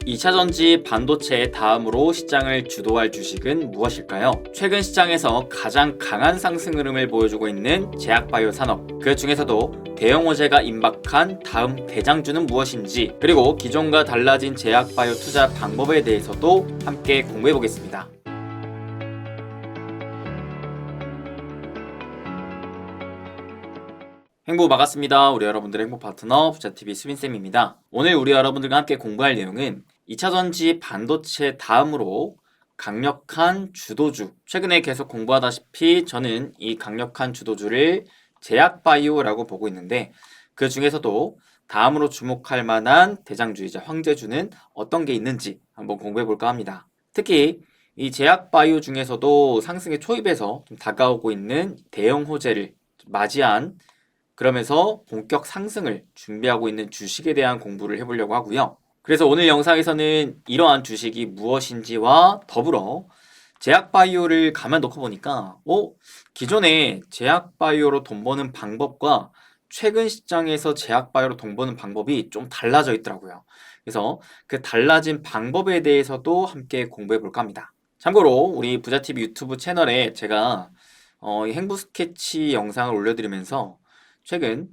2차전지 반도체 다음으로 시장을 주도할 주식은 무엇일까요? 최근 시장에서 가장 강한 상승 흐름을 보여주고 있는 제약바이오 산업, 그 중에서도 대형 호재가 임박한 다음 대장주는 무엇인지, 그리고 기존과 달라진 제약바이오 투자 방법에 대해서도 함께 공부해 보겠습니다. 행복 반갑습니다. 우리 여러분들의 행복 파트너 부자TV 수빈쌤입니다. 오늘 우리 여러분들과 함께 공부할 내용은 2차전지 반도체 다음으로 강력한 주도주, 최근에 계속 공부하다시피 저는 이 강력한 주도주를 제약바이오라고 보고 있는데, 그 중에서도 다음으로 주목할 만한 대장주이자 황제주는 어떤 게 있는지 한번 공부해 볼까 합니다. 특히 이 제약바이오 중에서도 상승의 초입에서 좀 다가오고 있는 대형 호재를 맞이한, 그러면서 본격 상승을 준비하고 있는 주식에 대한 공부를 해보려고 하고요. 그래서 오늘 영상에서는 이러한 주식이 무엇인지와 더불어 제약바이오를 가만 놓고 보니까 기존에 제약바이오로 돈 버는 방법과 최근 시장에서 제약바이오로 돈 버는 방법이 좀 달라져 있더라고요. 그래서 그 달라진 방법에 대해서도 함께 공부해 볼까 합니다. 참고로 우리 부자TV 유튜브 채널에 제가 이 행부 스케치 영상을 올려드리면서 최근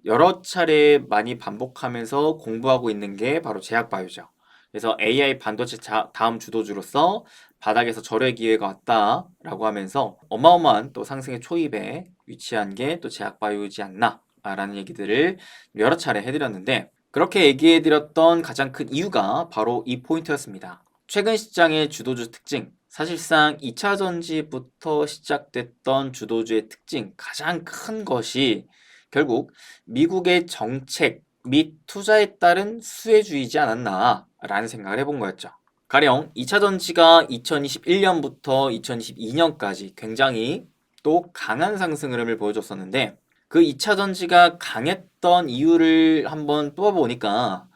여러 차례 많이 반복하면서 공부하고 있는 게 바로 제약바이오죠. 그래서 AI 반도체 다음 주도주로서 바닥에서 절의 기회가 왔다라고 하면서 어마어마한 또 상승의 초입에 위치한 게 또 제약바이오이지 않나 라는 얘기들을 여러 차례 해드렸는데, 그렇게 얘기해드렸던 가장 큰 이유가 바로 이 포인트였습니다. 최근 시장의 주도주 특징, 사실상 2차전지부터 시작됐던 주도주의 특징, 가장 큰 것이 결국 미국의 정책 및 투자에 따른 수혜주의지 않았나 라는 생각을 해본 거였죠. 가령 2차전지가 2021년부터 2022년까지 굉장히 또 강한 상승 흐름을 보여줬었는데, 그 2차전지가 강했던 이유를 한번 뽑아보니까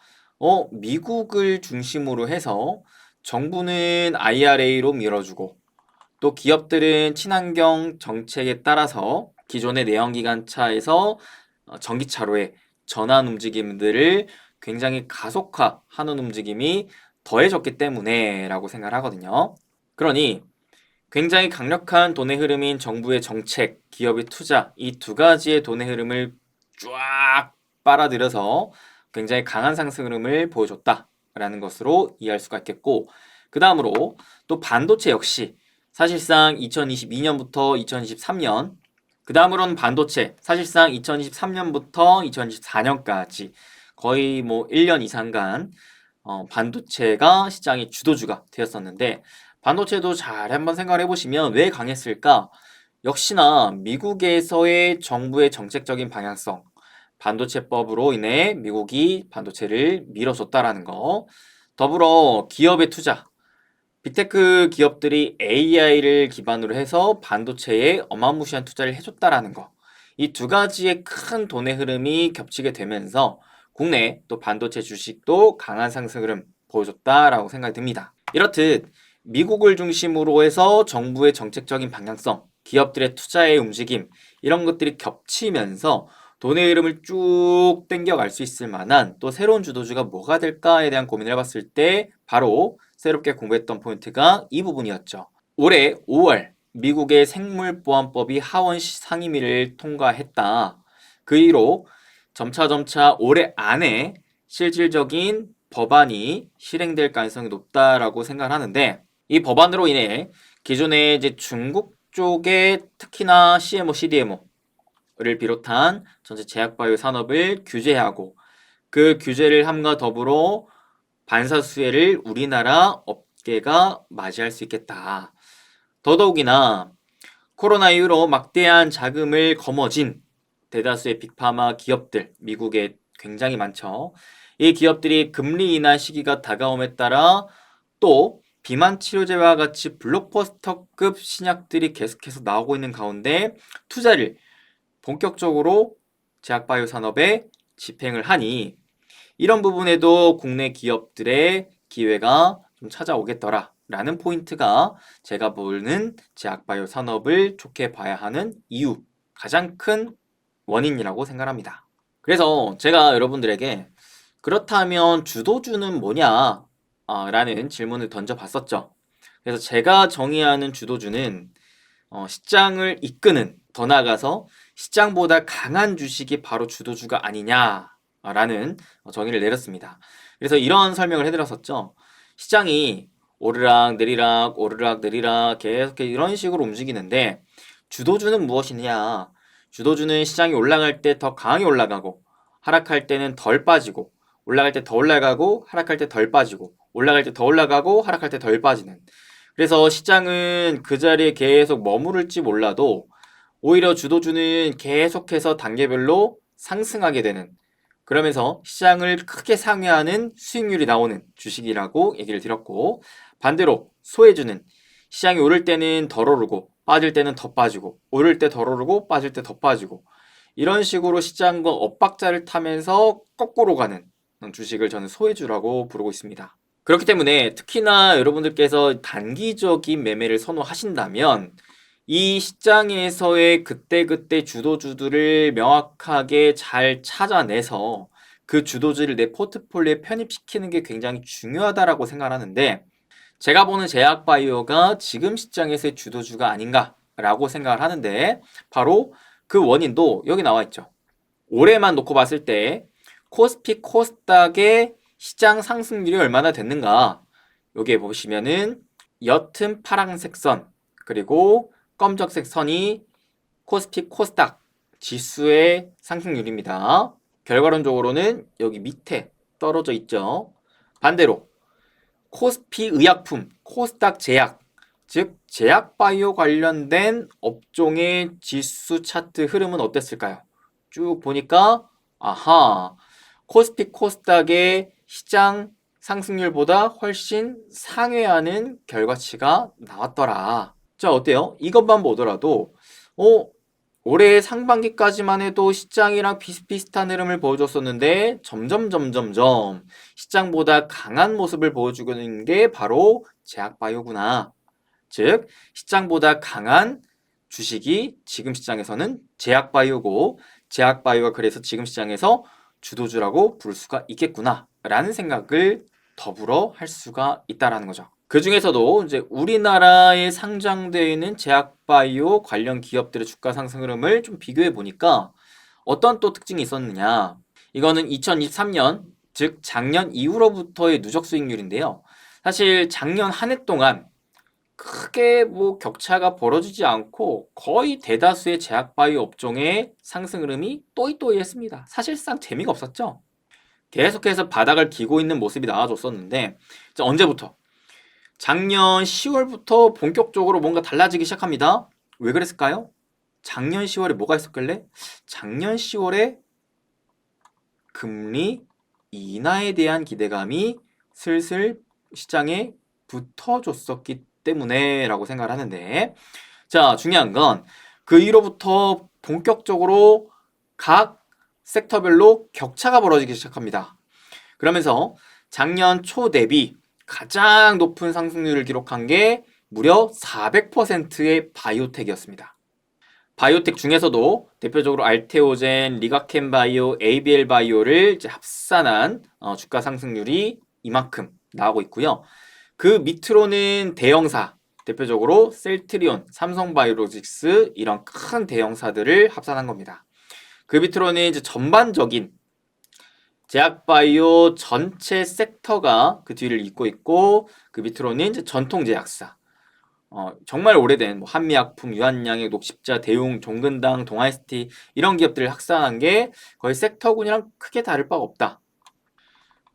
미국을 중심으로 해서 정부는 IRA로 밀어주고, 또 기업들은 친환경 정책에 따라서 기존의 내연기관차에서 전기차로의 전환 움직임들을 굉장히 가속화하는 움직임이 더해졌기 때문에 라고 생각을 하거든요. 그러니 굉장히 강력한 돈의 흐름인 정부의 정책, 기업의 투자, 이 두 가지의 돈의 흐름을 쫙 빨아들여서 굉장히 강한 상승 흐름을 보여줬다라는 것으로 이해할 수가 있겠고, 그 다음으로 또 반도체 역시 사실상 2022년부터 2023년, 그 다음으로는 반도체 사실상 2023년부터 2024년까지 거의 1년 이상간 반도체가 시장의 주도주가 되었었는데, 반도체도 잘 한번 생각을 해보시면 왜 강했을까? 역시나 미국에서의 정부의 정책적인 방향성, 반도체법으로 인해 미국이 반도체를 밀어줬다라는 거, 더불어 기업의 투자, 빅테크 기업들이 AI를 기반으로 해서 반도체에 어마무시한 투자를 해줬다라는 거, 이 두 가지의 큰 돈의 흐름이 겹치게 되면서 국내 또 반도체 주식도 강한 상승 흐름 보여줬다라고 생각이 듭니다. 이렇듯 미국을 중심으로 해서 정부의 정책적인 방향성, 기업들의 투자의 움직임, 이런 것들이 겹치면서 돈의 흐름을 쭉 땡겨갈 수 있을 만한 또 새로운 주도주가 뭐가 될까에 대한 고민을 해봤을 때 바로 새롭게 공부했던 포인트가 이 부분이었죠. 올해 5월 미국의 생물보안법이 하원 상임위를 통과했다. 그 이후로 점차 올해 안에 실질적인 법안이 실행될 가능성이 높다라고 생각을 하는데, 이 법안으로 인해 기존에 이제 중국 쪽에 특히나 CMO, CDMO를 비롯한 전체 제약바이오 산업을 규제하고, 그 규제를 함과 더불어 반사수혜를 우리나라 업계가 맞이할 수 있겠다. 더더욱이나 코로나 이후로 막대한 자금을 거머쥔 대다수의 빅파마 기업들, 미국에 굉장히 많죠. 이 기업들이 금리 인하 시기가 다가옴에 따라 또 비만 치료제와 같이 블록버스터급 신약들이 계속해서 나오고 있는 가운데 투자를 본격적으로 제약바이오 산업에 집행을 하니, 이런 부분에도 국내 기업들의 기회가 좀 찾아오겠더라 라는 포인트가 제가 보는 제약바이오 산업을 좋게 봐야 하는 이유, 가장 큰 원인이라고 생각합니다. 그래서 제가 여러분들에게 그렇다면 주도주는 뭐냐 라는 질문을 던져봤었죠. 그래서 제가 정의하는 주도주는 시장을 이끄는, 더 나아가서 시장보다 강한 주식이 바로 주도주가 아니냐라는 정의를 내렸습니다. 그래서 이런 설명을 해드렸었죠. 시장이 오르락 내리락 오르락 내리락 계속 이런 식으로 움직이는데 주도주는 무엇이냐? 주도주는 시장이 올라갈 때 더 강하게 올라가고 하락할 때는 덜 빠지고 올라갈 때 더 올라가고 하락할 때 덜 빠지고 올라갈 때 더 올라가고 하락할 때 덜 빠지는, 그래서 시장은 그 자리에 계속 머무를지 몰라도 오히려 주도주는 계속해서 단계별로 상승하게 되는, 그러면서 시장을 크게 상회하는 수익률이 나오는 주식이라고 얘기를 드렸고, 반대로 소외주는 시장이 오를 때는 덜 오르고 빠질 때는 더 빠지고 오를 때 덜 오르고 빠질 때 더 빠지고 이런 식으로 시장과 엇박자를 타면서 거꾸로 가는 주식을 저는 소외주라고 부르고 있습니다. 그렇기 때문에 특히나 여러분들께서 단기적인 매매를 선호하신다면 이 시장에서의 그때그때 주도주들을 명확하게 잘 찾아내서 그 주도주를 내 포트폴리오에 편입시키는 게 굉장히 중요하다라고 생각하는데, 제가 보는 제약바이오가 지금 시장에서의 주도주가 아닌가라고 생각을 하는데, 바로 그 원인도 여기 나와 있죠. 올해만 놓고 봤을 때 코스피 코스닥의 시장 상승률이 얼마나 됐는가, 여기에 보시면은 옅은 파란색 선 그리고 검정색 선이 코스피 코스닥 지수의 상승률입니다. 결과론적으로는 여기 밑에 떨어져 있죠. 반대로 코스피 의약품, 코스닥 제약, 즉 제약바이오 관련된 업종의 지수 차트 흐름은 어땠을까요? 쭉 보니까 아하, 코스피 코스닥의 시장 상승률보다 훨씬 상회하는 결과치가 나왔더라. 자, 어때요? 이것만 보더라도 올해 상반기까지만 해도 시장이랑 비슷비슷한 흐름을 보여줬었는데 점점 시장보다 강한 모습을 보여주고 있는 게 바로 제약바이오구나. 즉 시장보다 강한 주식이 지금 시장에서는 제약바이오고, 제약바이오가 그래서 지금 시장에서 주도주라고 부를 수가 있겠구나 라는 생각을 더불어 할 수가 있다라는 거죠. 그 중에서도 이제 우리나라에 상장되어 있는 제약바이오 관련 기업들의 주가 상승 흐름을 좀 비교해 보니까 어떤 또 특징이 있었느냐. 이거는 2023년, 즉 작년 이후로부터의 누적 수익률인데요. 사실 작년 한 해 동안 크게 뭐 격차가 벌어지지 않고 거의 대다수의 제약바이오 업종의 상승 흐름이 또이또이했습니다. 사실상 재미가 없었죠. 계속해서 바닥을 기고 있는 모습이 나와줬었는데 언제부터? 작년 10월부터 본격적으로 뭔가 달라지기 시작합니다. 왜 그랬을까요? 작년 10월에 뭐가 있었길래? 작년 10월에 금리 인하에 대한 기대감이 슬슬 시장에 붙어줬었기 때문에 라고 생각을 하는데, 자, 중요한 건 그 이후로부터 본격적으로 각 섹터별로 격차가 벌어지기 시작합니다. 그러면서 작년 초 대비 가장 높은 상승률을 기록한 게 무려 400%의 바이오텍이었습니다. 바이오텍 중에서도 대표적으로 알테오젠, 리가켄바이오, ABL바이오를 이제 합산한 주가 상승률이 이만큼 나오고 있고요. 그 밑으로는 대형사, 대표적으로 셀트리온, 삼성바이오로직스 이런 큰 대형사들을 합산한 겁니다. 그 밑으로는 이제 전반적인 제약바이오 전체 섹터가 그 뒤를 잇고 있고, 그 밑으로는 이제 전통 제약사, 정말 오래된 뭐 한미약품, 유한양액, 녹십자, 대웅, 종근당, 동아ST 이런 기업들을 합산한 게 거의 섹터군이랑 크게 다를 바가 없다.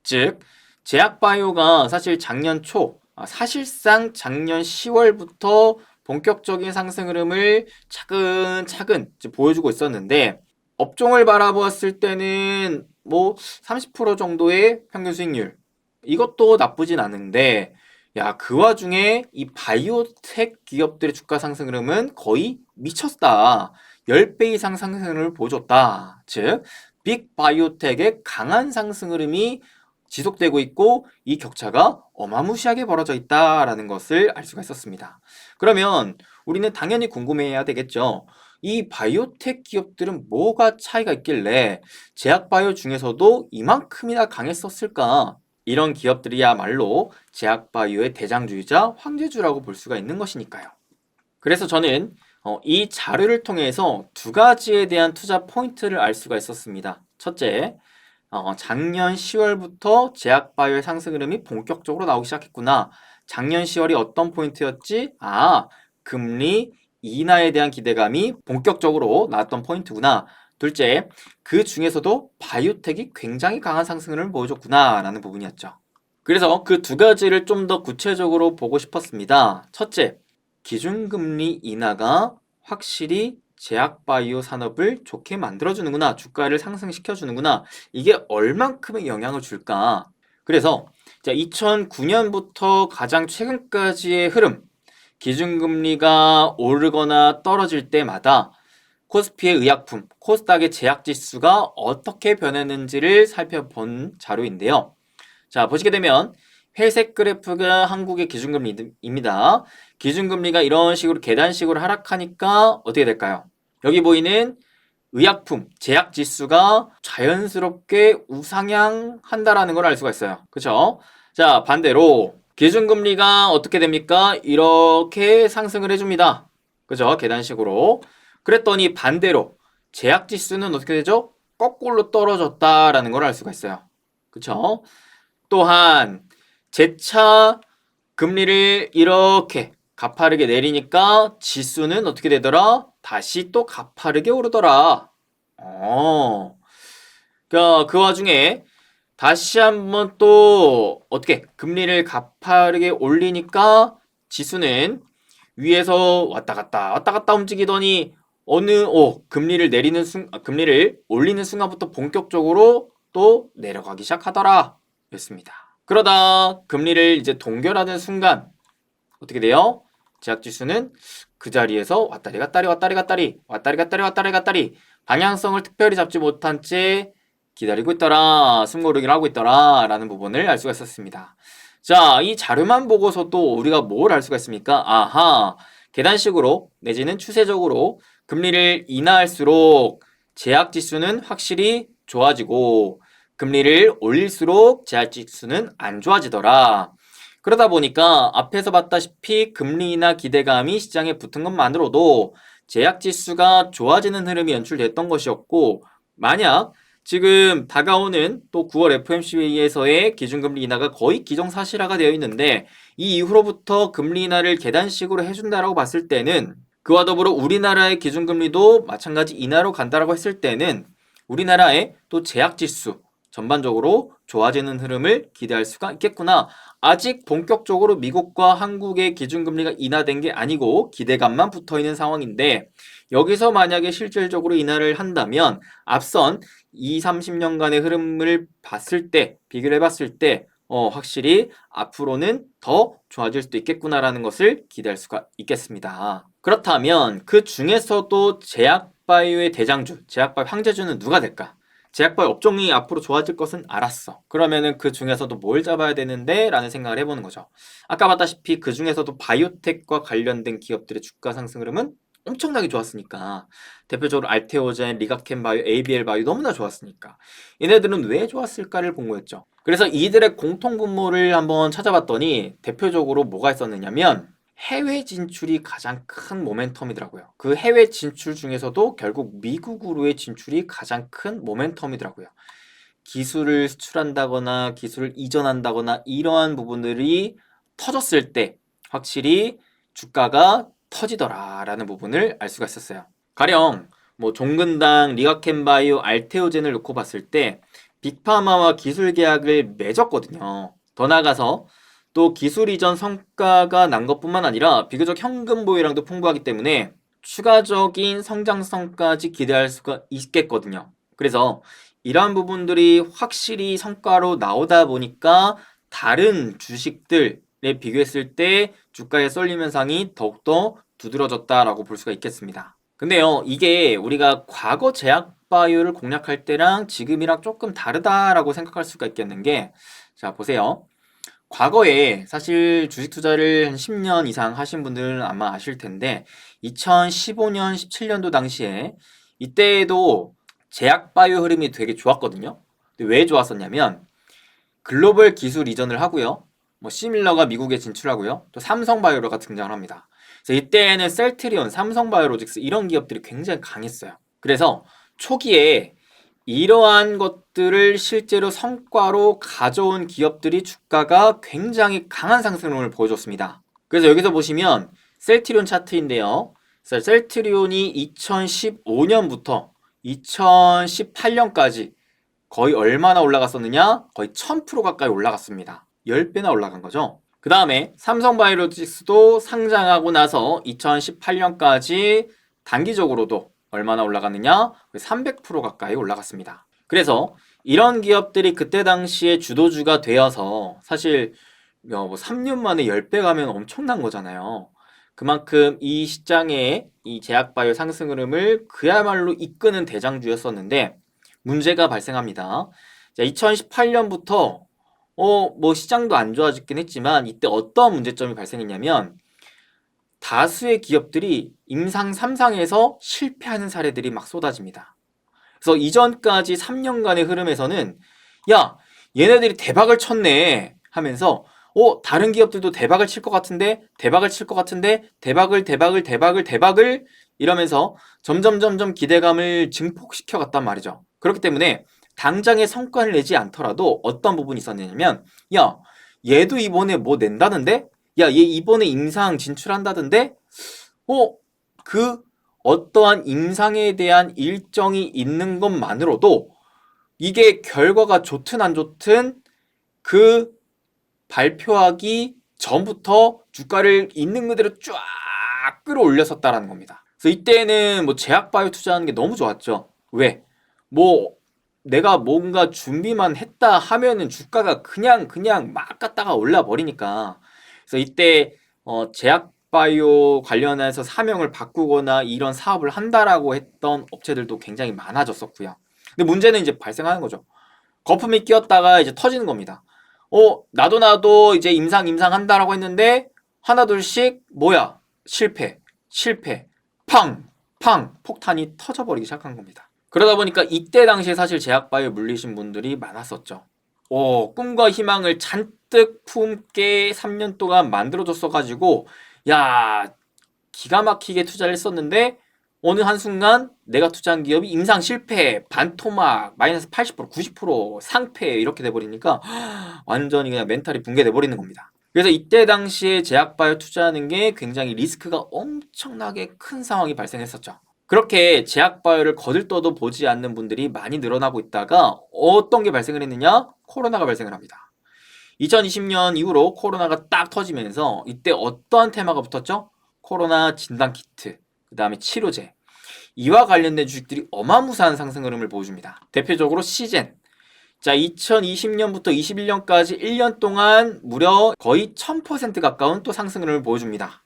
즉 제약바이오가 사실 작년 초, 사실상 작년 10월부터 본격적인 상승 흐름을 차근차근 보여주고 있었는데, 업종을 바라보았을 때는 뭐 30% 정도의 평균 수익률, 이것도 나쁘진 않은데, 야, 그 와중에 이 바이오텍 기업들의 주가 상승 흐름은 거의 미쳤다. 10배 이상 상승 흐름을 보여줬다. 즉 빅바이오텍의 강한 상승 흐름이 지속되고 있고 이 격차가 어마무시하게 벌어져 있다라는 것을 알 수가 있었습니다. 그러면 우리는 당연히 궁금해해야 되겠죠. 이 바이오텍 기업들은 뭐가 차이가 있길래 제약바이오 중에서도 이만큼이나 강했었을까? 이런 기업들이야말로 제약바이오의 대장주이자 황제주라고 볼 수가 있는 것이니까요. 그래서 저는 이 자료를 통해서 두 가지에 대한 투자 포인트를 알 수가 있었습니다. 첫째, 작년 10월부터 제약바이오의 상승 흐름이 본격적으로 나오기 시작했구나. 작년 10월이 어떤 포인트였지? 금리 인하에 대한 기대감이 본격적으로 나왔던 포인트구나. 둘째, 그 중에서도 바이오텍이 굉장히 강한 상승 흐름을 보여줬구나 라는 부분이었죠. 그래서 그 두 가지를 좀 더 구체적으로 보고 싶었습니다. 첫째, 기준금리 인하가 확실히 제약바이오 산업을 좋게 만들어주는구나. 주가를 상승시켜주는구나. 이게 얼만큼의 영향을 줄까? 그래서 2009년부터 가장 최근까지의 흐름, 기준금리가 오르거나 떨어질 때마다 코스피의 의약품, 코스닥의 제약지수가 어떻게 변했는지를 살펴본 자료인데요. 자, 보시게 되면 회색 그래프가 한국의 기준금리입니다. 기준금리가 이런 식으로 계단식으로 하락하니까 어떻게 될까요? 여기 보이는 의약품, 제약지수가 자연스럽게 우상향한다라는 걸 알 수가 있어요. 그쵸? 자, 반대로 기준금리가 어떻게 됩니까? 이렇게 상승을 해줍니다. 그죠? 계단식으로. 그랬더니 반대로 제약지수는 어떻게 되죠? 거꾸로 떨어졌다라는 걸 알 수가 있어요. 그쵸? 또한 재차 금리를 이렇게 가파르게 내리니까 지수는 어떻게 되더라? 다시 또 가파르게 오르더라. 그 와중에 다시 한번 또 어떻게 금리를 가파르게 올리니까 지수는 위에서 왔다 갔다 움직이더니 금리를 올리는 순간부터 본격적으로 또 내려가기 시작하더라. 였습니다. 그러다 금리를 이제 동결하는 순간 어떻게 돼요? 제약지수는 그 자리에서 왔다리 갔다리 방향성을 특별히 잡지 못한 채 기다리고 있더라, 숨고르기를 하고 있더라 라는 부분을 알 수가 있었습니다. 자, 이 자료만 보고서도 우리가 뭘 알 수가 있습니까? 계단식으로 내지는 추세적으로 금리를 인하할수록 제약지수는 확실히 좋아지고 금리를 올릴수록 제약지수는 안 좋아지더라. 그러다 보니까 앞에서 봤다시피 금리 인하 기대감이 시장에 붙은 것만으로도 제약지수가 좋아지는 흐름이 연출됐던 것이었고, 만약 지금 다가오는 또 9월 FOMC에서의 기준금리 인하가 거의 기정사실화가 되어 있는데 이 이후로부터 금리 인하를 계단식으로 해준다라고 봤을 때는 그와 더불어 우리나라의 기준금리도 마찬가지 인하로 간다라고 했을 때는 우리나라의 또 제약지수 전반적으로 좋아지는 흐름을 기대할 수가 있겠구나. 아직 본격적으로 미국과 한국의 기준금리가 인하된 게 아니고 기대감만 붙어있는 상황인데 여기서 만약에 실질적으로 인하를 한다면 앞선 2, 30년간의 흐름을 봤을 때 비교를 해봤을 때 확실히 앞으로는 더 좋아질 수도 있겠구나라는 것을 기대할 수가 있겠습니다. 그렇다면 그 중에서도 제약바이오의 대장주, 제약바이오 황제주는 누가 될까? 제약바이오 업종이 앞으로 좋아질 것은 알았어. 그러면은 그 중에서도 뭘 잡아야 되는데? 라는 생각을 해보는 거죠. 아까 봤다시피 그 중에서도 바이오텍과 관련된 기업들의 주가 상승 흐름은 엄청나게 좋았으니까. 대표적으로 알테오젠, 리가켄바이오, ABL바이오 너무나 좋았으니까. 얘네들은 왜 좋았을까를 본 거였죠. 그래서 이들의 공통분모를 한번 찾아봤더니 대표적으로 뭐가 있었느냐면 해외 진출이 가장 큰 모멘텀이더라고요. 그 해외 진출 중에서도 결국 미국으로의 진출이 가장 큰 모멘텀이더라고요. 기술을 수출한다거나 기술을 이전한다거나 이러한 부분들이 터졌을 때 확실히 주가가 터지더라라는 부분을 알 수가 있었어요. 가령 뭐 종근당, 리가켄바이오, 알테오젠을 놓고 봤을 때 빅파마와 기술 계약을 맺었거든요. 더 나아가서 또 기술 이전 성과가 난 것뿐만 아니라 비교적 현금 보유량도 풍부하기 때문에 추가적인 성장성까지 기대할 수가 있겠거든요. 그래서 이러한 부분들이 확실히 성과로 나오다 보니까 다른 주식들에 비교했을 때 주가의 쏠림 현상이 더욱더 두드러졌다라고 볼 수가 있겠습니다. 근데요, 이게 우리가 과거 제약바이오를 공략할 때랑 지금이랑 조금 다르다라고 생각할 수가 있겠는 게, 자, 보세요. 과거에 사실 주식 투자를 한 10년 이상 하신 분들은 아마 아실 텐데 2015년, 17년도 당시에 이때에도 제약바이오 흐름이 되게 좋았거든요. 근데 왜 좋았었냐면 글로벌 기술 이전을 하고요. 뭐 시밀러가 미국에 진출하고요. 또 삼성바이오로가 등장을 합니다. 그래서 이때에는 셀트리온, 삼성바이오로직스 이런 기업들이 굉장히 강했어요. 그래서 초기에 이러한 것들을 실제로 성과로 가져온 기업들이 주가가 굉장히 강한 상승을 보여줬습니다. 그래서 여기서 보시면 셀트리온 차트인데요. 셀트리온이 2015년부터 2018년까지 거의 얼마나 올라갔었느냐? 거의 1000% 가까이 올라갔습니다. 10배나 올라간 거죠. 그 다음에 삼성바이오로직스도 상장하고 나서 2018년까지 단기적으로도 얼마나 올라갔느냐? 300% 가까이 올라갔습니다. 그래서 이런 기업들이 그때 당시에 주도주가 되어서 사실 뭐 3년 만에 10배 가면 엄청난 거잖아요. 그만큼 이 시장의 이 제약바이오 상승 흐름을 그야말로 이끄는 대장주였었는데 문제가 발생합니다. 자, 2018년부터 뭐 시장도 안 좋아지긴 했지만 이때 어떤 문제점이 발생했냐면 다수의 기업들이 임상 3상에서 실패하는 사례들이 막 쏟아집니다. 그래서 이전까지 3년간의 흐름에서는 야, 얘네들이 대박을 쳤네 하면서 다른 기업들도 대박을 칠 것 같은데 대박을 이러면서 점점 기대감을 증폭시켜 갔단 말이죠. 그렇기 때문에 당장의 성과를 내지 않더라도 어떤 부분이 있었냐면 야, 얘도 이번에 뭐 낸다는데? 야, 얘 이번에 임상 진출한다던데? 그 어떠한 임상에 대한 일정이 있는 것만으로도 이게 결과가 좋든 안 좋든 그 발표하기 전부터 주가를 있는 그대로 쫙 끌어올렸었다라는 겁니다. 그래서 이때는 뭐 제약바이오 투자하는 게 너무 좋았죠. 왜? 뭐 내가 뭔가 준비만 했다 하면은 주가가 그냥 막 갔다가 올라 버리니까. 그래서 이때 제약바이오 관련해서 사명을 바꾸거나 이런 사업을 한다라고 했던 업체들도 굉장히 많아졌었고요. 근데 문제는 이제 발생하는 거죠. 거품이 끼었다가 이제 터지는 겁니다. 나도 이제 임상 한다라고 했는데 하나둘씩 뭐야? 실패, 팡 폭탄이 터져버리기 시작한 겁니다. 그러다 보니까 이때 당시에 사실 제약바이오 물리신 분들이 많았었죠. 꿈과 희망을 잔뜩 품게 3년 동안 만들어줬어가지고 야, 기가 막히게 투자를 했었는데 어느 한순간 내가 투자한 기업이 임상 실패, 반토막, 마이너스 80%, 90% 상패 이렇게 돼버리니까 완전히 그냥 멘탈이 붕괴돼버리는 겁니다. 그래서 이때 당시에 제약바이오 투자하는 게 굉장히 리스크가 엄청나게 큰 상황이 발생했었죠. 그렇게 제약바이오를 거들떠도 보지 않는 분들이 많이 늘어나고 있다가 어떤 게 발생을 했느냐? 코로나가 발생을 합니다. 2020년 이후로 코로나가 딱 터지면서 이때 어떠한 테마가 붙었죠? 코로나 진단키트, 그 다음에 치료제, 이와 관련된 주식들이 어마무시한 상승 흐름을 보여줍니다. 대표적으로 시젠. 자, 2020년부터 21년까지 1년 동안 무려 거의 1000% 가까운 또 상승 흐름을 보여줍니다.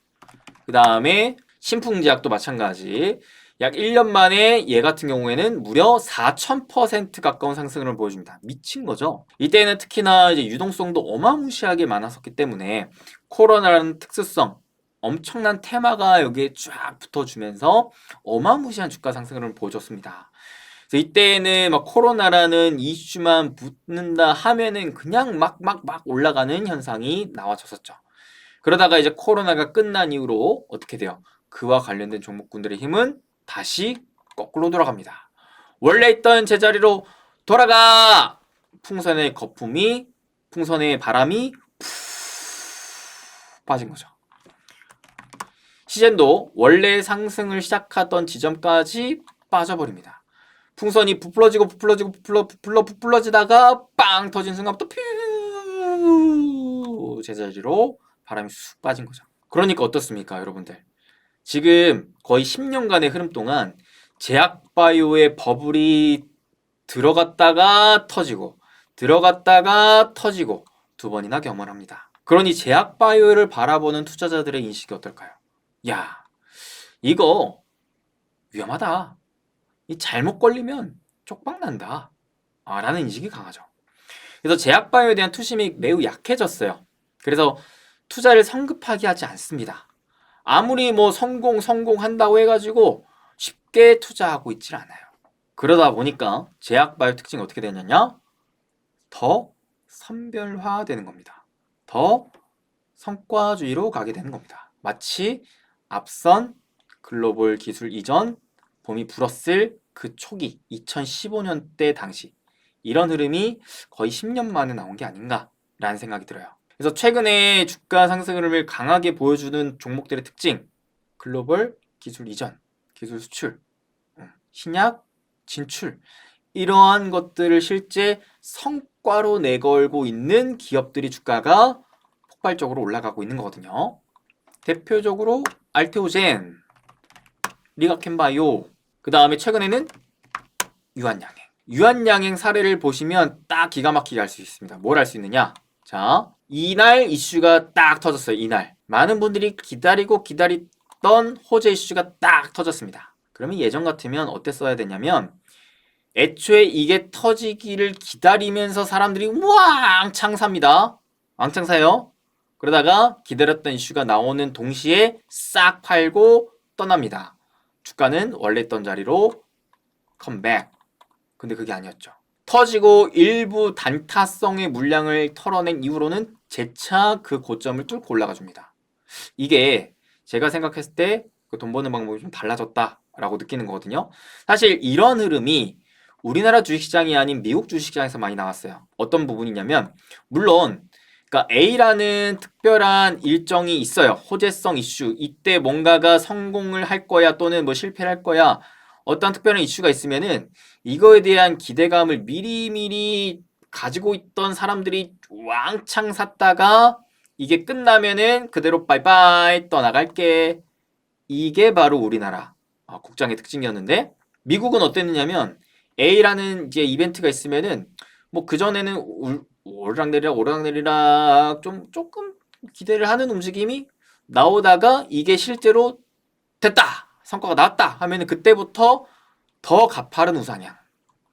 그 다음에 신풍제약도 마찬가지. 약 1년 만에 얘 같은 경우에는 무려 4000% 가까운 상승을 보여줍니다. 미친 거죠. 이때는 특히나 이제 유동성도 어마무시하게 많았었기 때문에 코로나라는 특수성, 엄청난 테마가 여기에 쫙 붙어주면서 어마무시한 주가 상승을 보여줬습니다. 그래서 이때는 막 코로나라는 이슈만 붙는다 하면은 그냥 막 올라가는 현상이 나와줬었죠. 그러다가 이제 코로나가 끝난 이후로 어떻게 돼요? 그와 관련된 종목군들의 힘은 다시 거꾸로 돌아갑니다. 원래 있던 제자리로 돌아가! 풍선의 바람이 푹 빠진 거죠. 시젠도 원래 상승을 시작하던 지점까지 빠져버립니다. 풍선이 부풀러지다가 빵 터진 순간부터 제자리로 바람이 쑥 빠진 거죠. 그러니까 어떻습니까, 여러분들? 지금 거의 10년간의 흐름 동안 제약바이오의 버블이 들어갔다가 터지고 두 번이나 경험합니다. 그러니 제약바이오를 바라보는 투자자들의 인식이 어떨까요? 야, 이거 위험하다. 이 잘못 걸리면 쪽박난다. 라는 인식이 강하죠. 그래서 제약바이오에 대한 투심이 매우 약해졌어요. 그래서 투자를 성급하게 하지 않습니다. 아무리 뭐 성공한다고 해가지고 쉽게 투자하고 있질 않아요. 그러다 보니까 제약바이오 특징이 어떻게 되느냐? 더 선별화되는 겁니다. 더 성과주의로 가게 되는 겁니다. 마치 앞선 글로벌 기술 이전 봄이 불었을 그 초기 2015년대 당시 이런 흐름이 거의 10년 만에 나온 게 아닌가라는 생각이 들어요. 그래서 최근에 주가 상승 흐름을 강하게 보여주는 종목들의 특징, 글로벌 기술 이전, 기술 수출, 신약 진출, 이러한 것들을 실제 성과로 내걸고 있는 기업들이 주가가 폭발적으로 올라가고 있는 거거든요. 대표적으로 알테오젠, 리가켄바이오, 그 다음에 최근에는 유한양행. 유한양행 사례를 보시면 딱 기가 막히게 알 수 있습니다. 뭘 알 수 있느냐? 자, 이날 이슈가 딱 터졌어요. 이날. 많은 분들이 기다리던 호재 이슈가 딱 터졌습니다. 그러면 예전 같으면 어땠어야 되냐면 애초에 이게 터지기를 기다리면서 사람들이 왕창 삽니다. 왕창 사요. 그러다가 기다렸던 이슈가 나오는 동시에 싹 팔고 떠납니다. 주가는 원래 있던 자리로 컴백. 근데 그게 아니었죠. 터지고 일부 단타성의 물량을 털어낸 이후로는 재차 그 고점을 뚫고 올라가 줍니다. 이게 제가 생각했을 때 그 돈 버는 방법이 좀 달라졌다라고 느끼는 거거든요. 사실 이런 흐름이 우리나라 주식시장이 아닌 미국 주식시장에서 많이 나왔어요. 어떤 부분이냐면 물론 그러니까 A라는 특별한 일정이 있어요. 호재성 이슈. 이때 뭔가가 성공을 할 거야 또는 뭐 실패를 할 거야. 어떤 특별한 이슈가 있으면은 이거에 대한 기대감을 미리미리 가지고 있던 사람들이 왕창 샀다가 이게 끝나면은 그대로 바이바이 떠나갈게. 이게 바로 우리나라 국장의 특징이었는데 미국은 어땠느냐면 A라는 이제 이벤트가 있으면은 뭐 그전에는 오르락내리락 조금 기대를 하는 움직임이 나오다가 이게 실제로 됐다! 성과가 나왔다! 하면은 그때부터 더 가파른 우상향.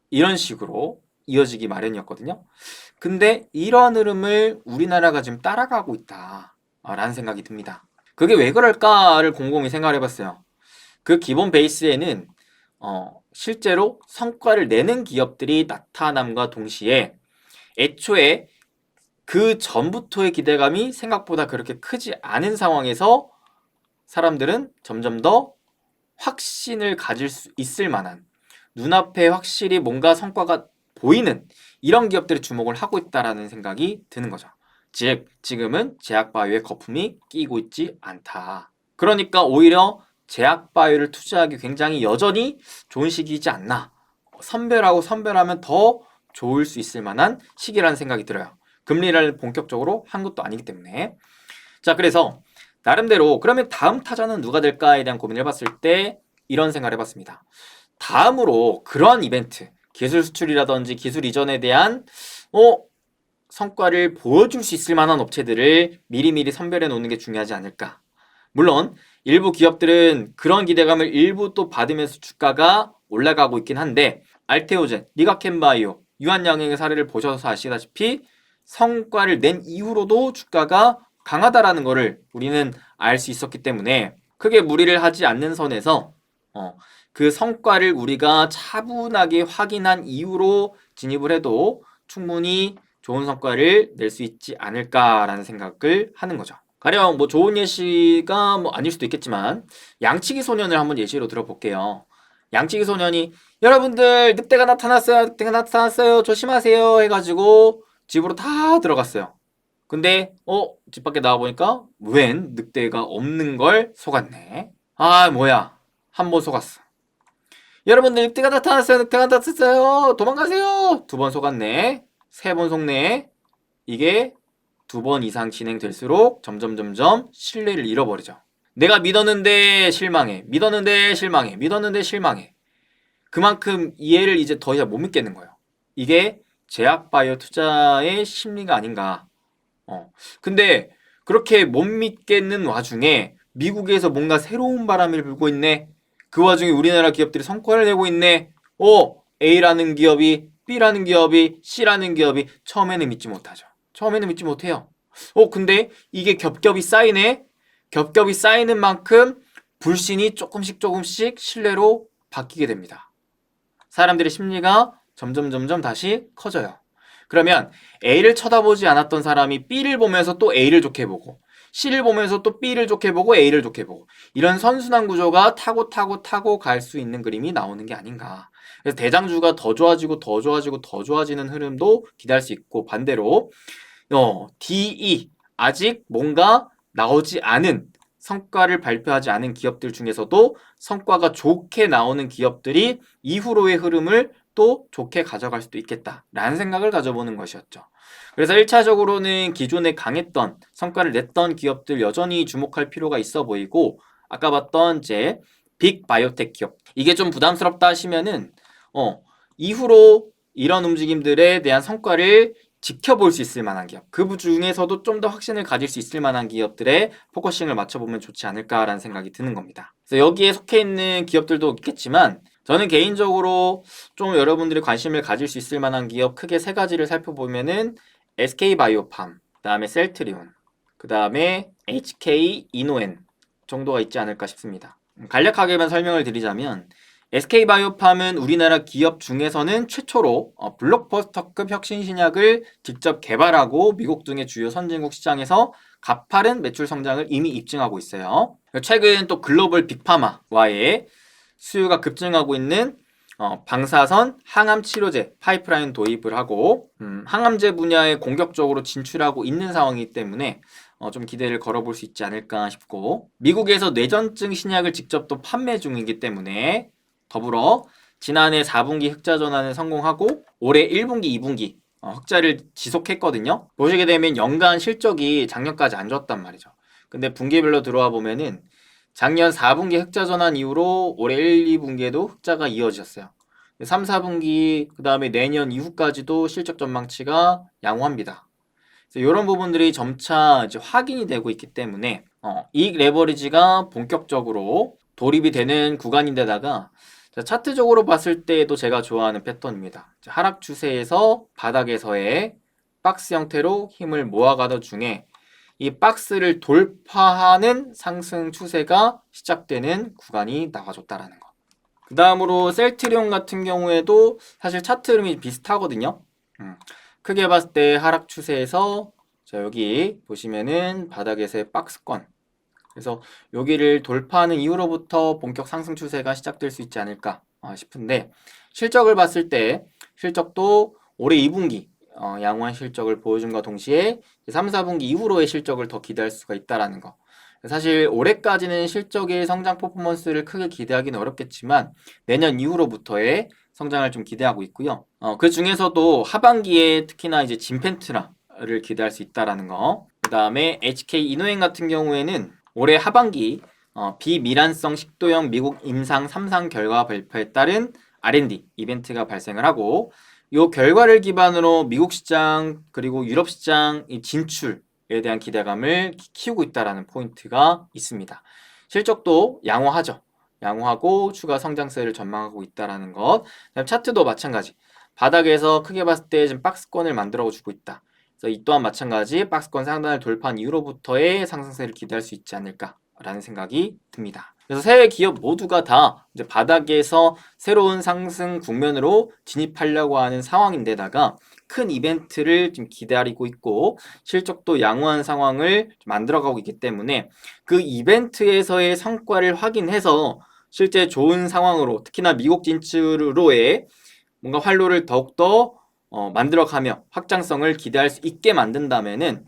이런 식으로 이어지기 마련이었거든요. 근데 이런 흐름을 우리나라가 지금 따라가고 있다. 라는 생각이 듭니다. 그게 왜 그럴까를 곰곰이 생각을 해봤어요. 그 기본 베이스에는 실제로 성과를 내는 기업들이 나타남과 동시에 애초에 그 전부터의 기대감이 생각보다 그렇게 크지 않은 상황에서 사람들은 점점 더 확신을 가질 수 있을 만한 눈앞에 확실히 뭔가 성과가 보이는 이런 기업들에 주목을 하고 있다라는 생각이 드는 거죠. 즉 지금은 제약바이오의 거품이 끼고 있지 않다. 그러니까 오히려 제약바이오를 투자하기 굉장히 여전히 좋은 시기이지 않나. 선별하면 더 좋을 수 있을 만한 시기라는 생각이 들어요. 금리를 본격적으로 한 것도 아니기 때문에. 자, 그래서 나름대로 그러면 다음 타자는 누가 될까에 대한 고민을 해봤을 때 이런 생각을 해봤습니다. 다음으로 그런 이벤트, 기술 수출이라든지 기술 이전에 대한 성과를 보여줄 수 있을 만한 업체들을 미리미리 선별해 놓는 게 중요하지 않을까. 물론 일부 기업들은 그런 기대감을 일부 또 받으면서 주가가 올라가고 있긴 한데 알테오젠, 리가켄바이오, 유한양행의 사례를 보셔서 아시다시피 성과를 낸 이후로도 주가가 강하다라는 것을 우리는 알 수 있었기 때문에 크게 무리를 하지 않는 선에서 그 성과를 우리가 차분하게 확인한 이후로 진입을 해도 충분히 좋은 성과를 낼 수 있지 않을까라는 생각을 하는 거죠. 가령 뭐 좋은 예시가 뭐 아닐 수도 있겠지만 양치기 소년을 한번 예시로 들어볼게요. 양치기 소년이 여러분들 늑대가 나타났어요 조심하세요 해가지고 집으로 다 들어갔어요. 근데 집 밖에 나와보니까 웬 늑대가 없는 걸 속았네. 아 뭐야 한 번 속았어. 여러분들 늑대가 나타났어요 도망가세요. 두 번 속았네. 세 번 속네. 이게 두 번 이상 진행될수록 점점 신뢰를 잃어버리죠. 내가 믿었는데 실망해. 그만큼 이해를 이제 더 이상 못 믿겠는 거예요. 이게 제약바이오 투자의 심리가 아닌가. 근데 그렇게 못 믿겠는 와중에 미국에서 뭔가 새로운 바람이 불고 있네. 그 와중에 우리나라 기업들이 성과를 내고 있네. A라는 기업이, B라는 기업이, C라는 기업이 처음에는 믿지 못하죠. 처음에는 믿지 못해요. 근데 이게 겹겹이 쌓이네. 겹겹이 쌓이는 만큼 불신이 조금씩 신뢰로 바뀌게 됩니다. 사람들의 심리가 점점 다시 커져요. 그러면 A를 쳐다보지 않았던 사람이 B를 보면서 또 A를 좋게 보고 C를 보면서 또 B를 좋게 보고 A를 좋게 보고 이런 선순환 구조가 타고 갈 수 있는 그림이 나오는 게 아닌가. 그래서 대장주가 더 좋아지고 더 좋아지고 더 좋아지는 흐름도 기대할 수 있고 반대로 DE 아직 뭔가 나오지 않은 성과를 발표하지 않은 기업들 중에서도 성과가 좋게 나오는 기업들이 이후로의 흐름을 또 좋게 가져갈 수도 있겠다라는 생각을 가져보는 것이었죠. 그래서 1차적으로는 기존에 강했던 성과를 냈던 기업들 여전히 주목할 필요가 있어 보이고 아까 봤던 이제 빅 바이오텍 기업 이게 좀 부담스럽다 하시면은 이후로 이런 움직임들에 대한 성과를 지켜볼 수 있을 만한 기업 그 중에서도 좀 더 확신을 가질 수 있을 만한 기업들에 포커싱을 맞춰보면 좋지 않을까라는 생각이 드는 겁니다. 그래서 여기에 속해 있는 기업들도 있겠지만 저는 개인적으로 좀 여러분들이 관심을 가질 수 있을 만한 기업 크게 세 가지를 살펴보면은 SK바이오팜, 그 다음에 셀트리온, 그 다음에 HK이노엔 정도가 있지 않을까 싶습니다. 간략하게만 설명을 드리자면 SK바이오팜은 우리나라 기업 중에서는 최초로 블록버스터급 혁신 신약을 직접 개발하고 미국 등의 주요 선진국 시장에서 가파른 매출 성장을 이미 입증하고 있어요. 최근 또 글로벌 빅파마와의 수요가 급증하고 있는 방사선 항암 치료제 파이프라인 도입을 하고 항암제 분야에 공격적으로 진출하고 있는 상황이기 때문에 좀 기대를 걸어볼 수 있지 않을까 싶고 미국에서 뇌전증 신약을 직접 또 판매 중이기 때문에 더불어 지난해 4분기 흑자 전환을 성공하고 올해 1분기, 2분기 흑자를 지속했거든요. 보시게 되면 연간 실적이 작년까지 안 좋았단 말이죠. 근데 분기별로 들어와 보면은 작년 4분기 흑자 전환 이후로 올해 1, 2분기에도 흑자가 이어졌어요. 3, 4분기 그 다음에 내년 이후까지도 실적 전망치가 양호합니다. 그래서 이런 부분들이 점차 이제 확인이 되고 있기 때문에 이익 레버리지가 본격적으로 돌입이 되는 구간인데다가 차트적으로 봤을 때도 제가 좋아하는 패턴입니다. 하락 추세에서 바닥에서의 박스 형태로 힘을 모아가던 중에 이 박스를 돌파하는 상승 추세가 시작되는 구간이 나와줬다라는 거. 그 다음으로 셀트리온 같은 경우에도 사실 차트 흐름이 비슷하거든요. 크게 봤을 때 하락 추세에서 자 여기 보시면은 바닥에서의 박스권 그래서 여기를 돌파하는 이후로부터 본격 상승 추세가 시작될 수 있지 않을까 싶은데 실적을 봤을 때 실적도 올해 2분기 양호한 실적을 보여준과 동시에 3, 4분기 이후로의 실적을 더 기대할 수가 있다라는 거. 사실 올해까지는 실적의 성장 퍼포먼스를 크게 기대하기는 어렵겠지만 내년 이후로부터의 성장을 좀 기대하고 있고요. 그 중에서도 하반기에 특히나 이제 진펜트라를 기대할 수 있다라는 거. 그 다음에 HK 이노행 같은 경우에는 올해 하반기 비미란성 식도염 미국 임상 3상 결과 발표에 따른 R&D 이벤트가 발생을 하고 이 결과를 기반으로 미국 시장 그리고 유럽 시장 진출에 대한 기대감을 키우고 있다는 포인트가 있습니다. 실적도 양호하죠. 양호하고 추가 성장세를 전망하고 있다는 것. 차트도 마찬가지. 바닥에서 크게 봤을 때 지금 박스권을 만들어주고 있다. 그래서 이 또한 마찬가지 박스권 상단을 돌파한 이후로부터의 상승세를 기대할 수 있지 않을까라는 생각이 듭니다. 그래서 세 기업 모두가 다 이제 바닥에서 새로운 상승 국면으로 진입하려고 하는 상황인데다가 큰 이벤트를 지금 기다리고 있고 실적도 양호한 상황을 만들어가고 있기 때문에 그 이벤트에서의 성과를 확인해서 실제 좋은 상황으로 특히나 미국 진출로의 뭔가 활로를 더욱더 만들어가며 확장성을 기대할 수 있게 만든다면은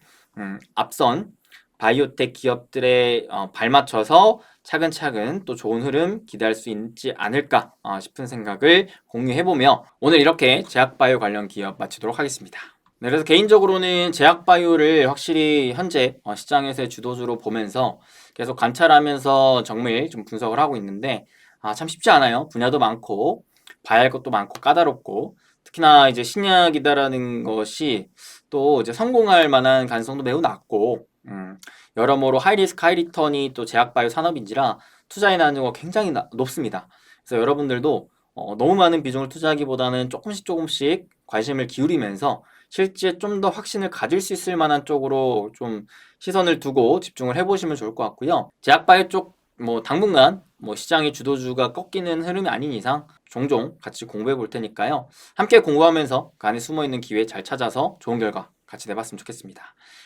앞선 바이오텍 기업들에 발맞춰서 차근차근 또 좋은 흐름 기대할 수 있지 않을까 싶은 생각을 공유해보며 오늘 이렇게 제약바이오 관련 기업 마치도록 하겠습니다. 네, 그래서 개인적으로는 제약바이오를 확실히 현재 시장에서의 주도주로 보면서 계속 관찰하면서 정밀 좀 분석을 하고 있는데 참 쉽지 않아요. 분야도 많고 봐야 할 것도 많고 까다롭고 특히나 이제 신약이다라는 것이 또 이제 성공할 만한 가능성도 매우 낮고 여러모로 하이리스크 하이리턴이 또 제약바이오 산업인지라 투자에 나누는 굉장히 높습니다. 그래서 여러분들도 너무 많은 비중을 투자하기보다는 조금씩 관심을 기울이면서 실제 좀 더 확신을 가질 수 있을 만한 쪽으로 좀 시선을 두고 집중을 해보시면 좋을 것 같고요. 제약바이오 쪽 뭐 당분간 뭐 시장의 주도주가 꺾이는 흐름이 아닌 이상 종종 같이 공부해 볼 테니까요. 함께 공부하면서 그 안에 숨어있는 기회 잘 찾아서 좋은 결과 같이 내봤으면 좋겠습니다.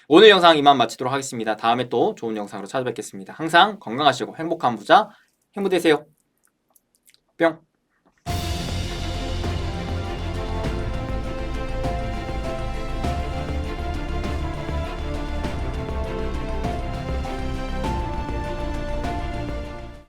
오늘 영상 이만 마치도록 하겠습니다. 다음에 또 좋은 영상으로 찾아뵙겠습니다. 항상 건강하시고 행복한 부자 행복 되세요. 뿅.